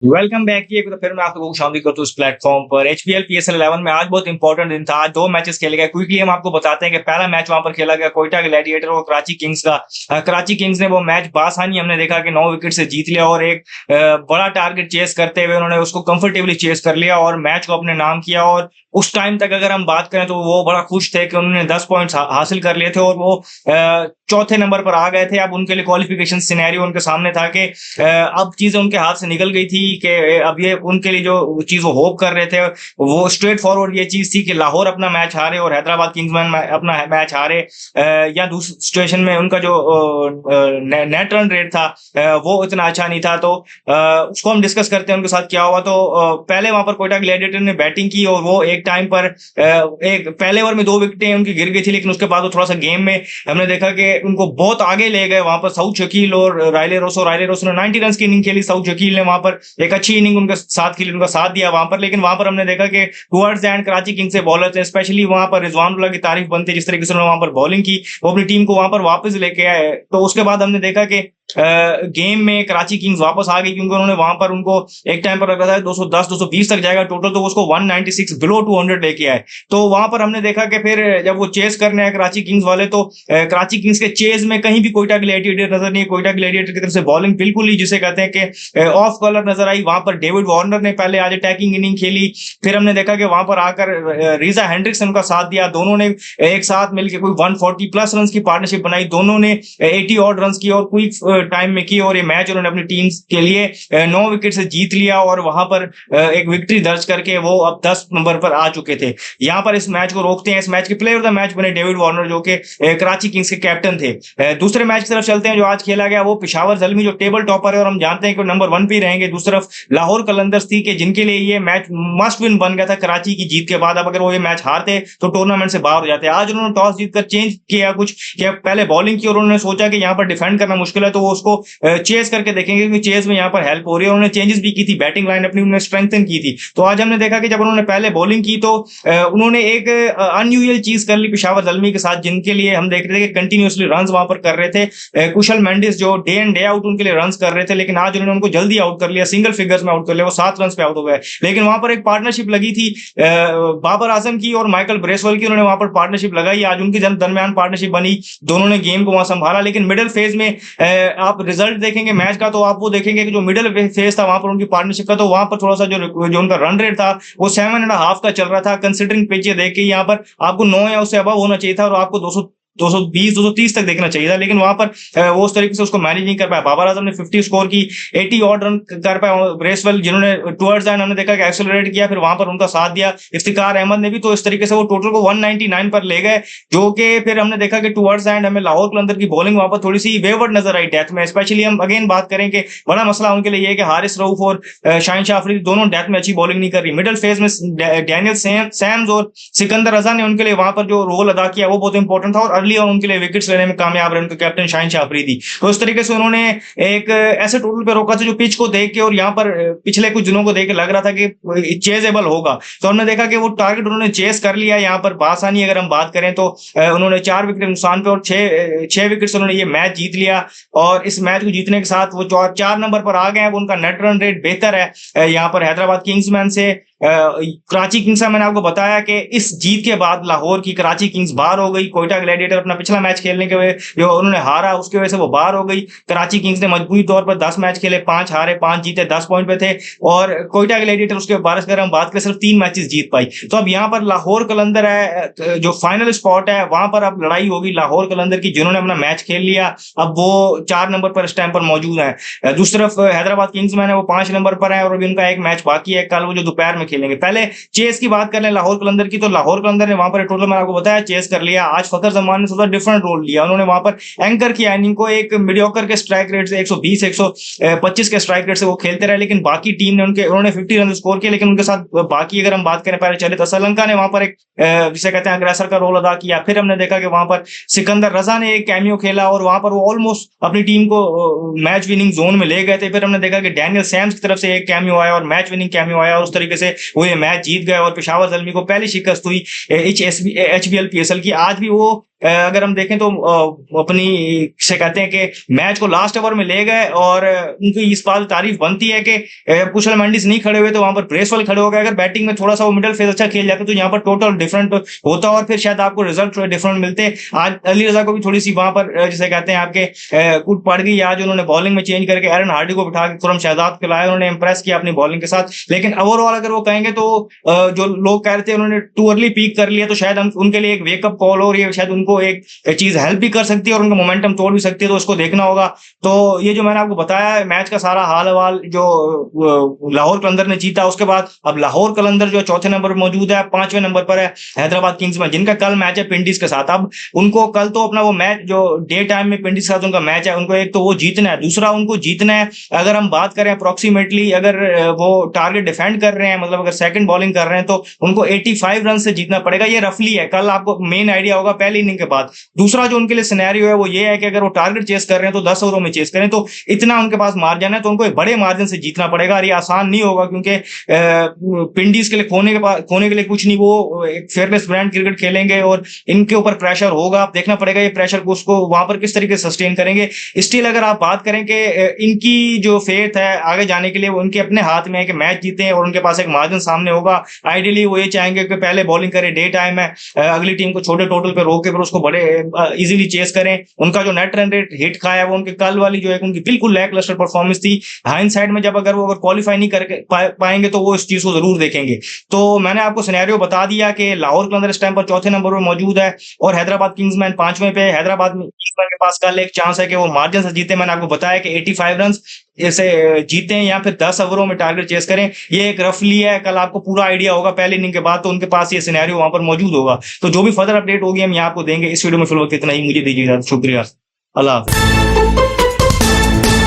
Welcome back किए तो फिर मैं आपको शामिल करता हूँ इस प्लेटफॉर्म पर एचपीएल पीएसएल 11 में आज बहुत इंपॉर्टेंट दिन था। आज दो मैचेस खेले गए। क्विकली हम आपको बताते हैं कि पहला मैच वहां पर खेला गया कोयटा ग्लैडिएटर और कराची किंग्स का। कराची किंग्स ने वो मैच बासानी हमने देखा कि 9 विकेट से जीत लिया और एक बड़ा टारगेट चेस करते हुए उन्होंने उसको कंफर्टेबली चेस कर लिया और मैच को अपने नाम किया। और उस टाइम तक अगर हम बात करें तो वो बड़ा खुश थे कि उन्होंने 10 पॉइंट्स हासिल कर लिए थे और वो चौथे नंबर पर आ गए थे। अब उनके लिए क्वालिफिकेशन सिनेरियो उनके सामने था कि अब चीजें उनके हाथ से निकल गई थी कि अब ये उनके लिए जो चीज वो होप कर रहे थे वो स्ट्रेट फॉरवर्ड ये चीज थी कि लाहौर अपना मैच हारे और हैदराबाद किंग्समैन अपना मैच हारे। या दूसरी सिचुएशन में उनका जो नेट रन रेट था वो इतना अच्छा नहीं था। तो उसको हम डिस्कस करते हैं उनके साथ क्या हुआ। तो पहले वहां पर कोयटा ग्लैडिएटर ने बैटिंग की और वो एक टाइम पर एक पहले ओवर में 2 विकेटें उनकी गिर गई थी, लेकिन उसके बाद वो थोड़ा सा गेम में हमने देखा कि उनको बहुत आगे ले गए वहां पर साउथ शकील और रायले रोसो ने 90 रन की इनिंग खेली। साउथ शकील ने वहां पर एक अच्छी इनिंग उनके साथ खेली, उनका साथ दिया वहां पर। लेकिन वहां पर हमने देखा कि towards the end Karachi Kings से बॉलर थे, स्पेशली वहां पर रिजवानुल्लाह की तारीफ बनती है जिस तरीके से उन्होंने वहां पर बॉलिंग की, वो अपनी टीम को वहां पर वापस लेके आए। तो उसके बाद हमने देखा कि गेम में कराची किंग्स वापस आ गई क्योंकि उन्होंने वहां पर उनको एक टाइम पर लगा था 210 220 तक जाएगा टोटल, तो उसको 196 बिलो 200 लेके आए। तो वहां पर हमने देखा कि फिर जब वो चेस करने आए कराची किंग्स वाले तो कराची किंग्स के चेज में कहीं भी कोयटा ग्लैडिएटर नजर नहीं। कोयटा ग्लैडिएटर की तरफ से बॉलिंग बिल्कुल ही जिसे कहते हैं कि ऑफ कलर नजर आई। वहां पर डेविड वार्नर ने पहले आज अटैकिंग इनिंग खेली, फिर हमने देखा कि वहां पर आकर रीजा हेंड्रिक्सन का साथ दिया। दोनों ने एक साथ मिलकर कोई 140 प्लस रन की पार्टनरशिप बनाई, दोनों ने 80 ऑड रन की और क्विक टाइम में की और ये मैच उन्होंने अपनी टीम के लिए 9 विकेट से जीत लिया और वहां पर एक विक्ट्री दर्ज करके वो अब 10 नंबर पर आ चुके थे। यहाँ पर इस मैच को रोकते हैं। इस मैच के प्लेयर ऑफ द मैच बने डेविड वार्नर जो कि कराची किंग्स के कैप्टन थे। दूसरे मैच की तरफ चलते हैं जो आज खेला गया, वो पेशावर ज़ल्मी जो टेबल टॉपर है और हम जानते हैं कि नंबर 1 पे रहेंगे। दूसरी तरफ लाहौर कलंदर्स थी कि जिनके लिए ये मैच मस्ट विन बन गया था कराची की जीत के बाद। अब अगर वो ये मैच हारते तो टूर्नामेंट से बाहर हो जाते। आज उन्होंने टॉस जीतकर चेंज किया कुछ कि पहले बॉलिंग की और उन्होंने सोचा कि यहाँ पर डिफेंड करना मुश्किल है तो वो उसको चेस करके देखेंगे क्योंकि चेस में यहाँ पर हेल्प हो रही है। उन्होंने चेंजेस भी की थी, बैटिंग लाइन अपनी उन्होंने स्ट्रेंथन की थी। तो आज हमने देखा कि जब उन्होंने पहले बॉलिंग की तो उन्होंने एक अनयूजुअल चीज कर ली पेशावर ज़ल्मी के साथ, जिनके लिए हम देख रहे थे कि कंटिन्यूसली रन वहां पर कर रहे थे। कुशल मेंडिस जो डे एंड डे आउट उनके लिए रन कर रहे थे, लेकिन आज उन्होंने उनको जल्दी आउट कर लिया, सिंगल फिगर्स में आउट कर लिया, वो 7 रन पे आउट हो गए। लेकिन वहां पर एक पार्टनरशिप लगी थी बाबर आजम की और माइकल ब्रेसवेल की, उन्होंने वहां पर पार्टनरशिप लगाई। आज उनके दरमियान पार्टनरशिप बनी, दोनों ने गेम को वहां संभाला। लेकिन मिडिल फेज में आप रिजल्ट देखेंगे मैच का तो आप वो देखेंगे कि जो मिडिल फेज था वहां पर उनकी पार्टनरशिप का, तो वहां पर थोड़ा सा जो उनका रन रेट था वो 7.5 का चल रहा था। कंसिडरिंग पिच देख के यहाँ पर आपको 9 या उससे अबव होना चाहिए था और आपको 220 230 तक देखना चाहिए था, लेकिन वहां पर वो उस तरीके से उसको मैनेज नहीं कर पाया। बाबर आजम ने 50 स्कोर की, 80 ऑड रन कर पाया। ब्रेसवेल जिन्होंने टुवर्ड्स एंड हमने देखा कि एक्सेलरेट किया, फिर वहां पर उनका साथ दिया इफ्तिकार अहमद ने भी, तो इस तरीके से वो टोटल को 199 पर ले गए। जो कि फिर हमने देखा कि टुवर्ड्स एंड हमें लाहौर कलंदर की बॉलिंग वहां पर थोड़ी सी वेवर्ड नजर आई डेथ में। स्पेशली हम अगेन बात करें कि बड़ा मसला उनके लिए कि हारिस रऊफ और शाहिन शाह अफरीदी दोनों डेथ में अच्छी बॉलिंग नहीं कर रही। मिडिल फेज में डैनियल सैम्स और सिकंदर रजा ने उनके लिए वहां पर जो रोल अदा किया वो बहुत इंपॉर्टेंट था और अर्ली और उनके लिए विकेट्स लेने में कामयाब रहे उनके कैप्टन शाहिन शाह अफरीदी। तो इस तरीके से उन्होंने एक ऐसे टोटल पे रोका था जो पिच को देख के और यहाँ पर पिछले कुछ दिनों को देख के लग रहा था कि चेजेबल होगा। तो हमने देखा कि वो टारगेट उन्होंने चेस कर लिया यहाँ पर बासानी। अगर हम बात करें तो उन्होंने 4 विकेट नुकसान पे और 6 विकेट से उन्होंने ये मैच जीत लिया और इस मैच को जीतने के साथ वो 4 नंबर पर आ गए हैं। उनका नेट रन रेट बेहतर है यहाँ पर हैदराबाद किंग्समैन से। कराची किंग्स मैंने आपको बताया कि इस जीत के बाद लाहौर की कराची किंग्स बाहर हो गई। कोयटा ग्लैडिएटर अपना पिछला मैच खेलने के वजह जो उन्होंने हारा उसकी वजह से वो बाहर हो गई। कराची किंग्स ने मजबूरी तौर पर 10 मैच खेले, 5 हारे 5 जीते, 10 पॉइंट पे थे। और कोयटा ग्लैडिएटर उसके बारे में हम बात करें सिर्फ 3 मैचेस जीत पाई। तो अब यहाँ पर लाहौर कलंदर है जो फाइनल स्पॉट है, वहां पर अब लड़ाई होगी लाहौर कलंदर की, जिन्होंने अपना मैच खेल लिया अब वो 4 नंबर पर इस टाइम पर मौजूद है। दूसरी तरफ हैदराबाद किंग्स मैन है वो 5 नंबर पर है और अभी उनका एक मैच बाकी है, कल वो जो दोपहर में खेलेंगे। पहले चेस की बात कर लें लाहौर कलंदर की, तो लाहौर कलंदर ने वहां पर टोटल मैंने आपको बताया चेस कर लिया। आज फखर जमान ने थोड़ा डिफरेंट रोल लिया, उन्होंने वहां पर एंकर किया इनिंग को, एक मीडियोकर के स्ट्राइक रेट से 120 125 के स्ट्राइक रेट से वो खेलते रहे। लेकिन बाकी टीम ने उन्होंने 50 रन स्कोर किया, लेकिन उनके साथ बाकी अगर हम बात करें पहले चले तो श्रीलंका ने वहां पर एक जिसे कहते हैं अग्रेसर का रोल अदा किया। फिर हमने देखा कि वहां पर सिकंदर रजा ने एक कैमियो खेला और वहां पर वो ऑलमोस्ट अपनी टीम को मैच विनिंग जोन में ले गए थे। फिर हमने देखा कि डैनियल सैम्स की तरफ से एक कैमियो आया और मैच विनिंग कैमियो आया और उस तरीके से वो ये मैच जीत गए और पेशावर ज़ल्मी को पहली शिकस्त हुई एचबीएल पीएसएल की। आज भी वो अगर हम देखें तो अपनी से कहते हैं कि मैच को लास्ट ओवर में ले गए और उनकी इस बात तारीफ बनती है कि कुशल मेंडिस नहीं खड़े हुए तो वहां पर ब्रेसवेल खड़े हो गए। अगर बैटिंग में थोड़ा सा वो मिडिल फेज अच्छा खेल जाते तो यहाँ पर टोटल डिफरेंट होता और फिर शायद आपको रिजल्ट डिफरेंट मिलते। आज अली रजा को भी थोड़ी सी वहां पर जिसे कहते हैं आपके कूट पड़ गई। आज उन्होंने बॉलिंग में चेंज करके एरन हार्डी को बिठा के खुरम शहजाद को लाया, उन्होंने इंप्रेस किया अपनी बॉलिंग के साथ। लेकिन ओवरऑल अगर वो कहेंगे तो जो लोग कह रहे थे उन्होंने टू अर्ली पीक कर लिया, तो शायद उनके लिए एक वेकअप कॉल और ये शायद उनको एक चीज हेल्प भी कर सकती है और उनका मोमेंटम तोड़ भी सकती है, तो उसको देखना होगा। तो ये जो मैंने आपको बताया मैच का सारा हाल हवाल जो लाहौर कलंदर ने जीता, उसके बाद अब लाहौर कलंदर जो चौथे नंबर पर मौजूद है, 5वें नंबर पर है हैदराबाद किंग्स में, जिनका कल मैच है पिंडीज के साथ। अब उनको कल तो अपना वो मैच जो डे टाइम में पिंडीज के साथ उनका मैच है, उनको एक तो वो जीतना है, दूसरा उनको जीतना है। अगर हम बात करें अप्रोक्सीमेटली अगर वो टारगेट डिफेंड कर रहे हैं, मतलब अगर सेकंड बॉलिंग कर रहे हैं, तो उनको 85 रन से जीतना पड़ेगा। ये रफली है, कल आपको मेन आइडिया होगा पहली इनिंग के बाद। दूसरा जो उनके लिए सिनेरियो है वो ये है कि अगर वो टारगेट चेस कर रहे हैं तो 10 ओवरों में चेस करें, तो इतना उनके पास मार्जिन है, तो उनको एक बड़े मार्जिन से जीतना पड़ेगा। और ये आसान नहीं होगा क्योंकि पिंडीज के लिए खोने के लिए कुछ नहीं, वो एक फेयरलेस ब्रांड क्रिकेट खेलेंगे और इनके ऊपर प्रेशर होगा। आप देखना पड़ेगा ये प्रेशर को उसको वहां पर किस तरीके से सस्टेन करेंगे। स्टिल अगर आप बात करें कि इनकी जो फेथ है आगे जाने के लिए, वो उनके अपने हाथ में है कि मैच जीते और उनके पास एक मार्जिन सामने होगा। आइडियली वो ये चाहेंगे कि पहले बॉलिंग करे, डे टाइम है, अगली टीम को छोटे टोटल पे रोक के फिर उसको बड़े इजीली चेस करें। उनका जो नेट रन रेट हिट खाया वो उनके कल वाली जो है उनकी बिल्कुल लैक लस्टर परफॉर्मेंस थी। हाइंडसाइड में जब अगर वो क्वालिफाई नहीं कर पाएंगे तो वो इस चीज को जरूर देखेंगे। तो मैंने आपको सिनेरियो बता दिया कि लाहौर कलंदर इस टाइम पर चौथे नंबर पर मौजूद है और हैदराबाद किंग्समैन 5वें पे। हैदराबाद किंग्समैन के पास कल एक चांस है कि वो मार्जिन से जीते। मैंने आपको बताया कि 85 रन इसे जीते हैं या फिर 10 ओवरों में टारगेट चेस करें। ये एक रफली है, कल आपको पूरा आइडिया होगा पहले इनिंग के बाद, तो उनके पास ये सिनेरियो वहां पर मौजूद होगा। तो जो भी फर्दर अपडेट होगी हम यहाँ आपको देंगे। इस वीडियो में फिलहाल इतना ही, मुझे दीजिए शुक्रिया, अल्लाह हाफिज़।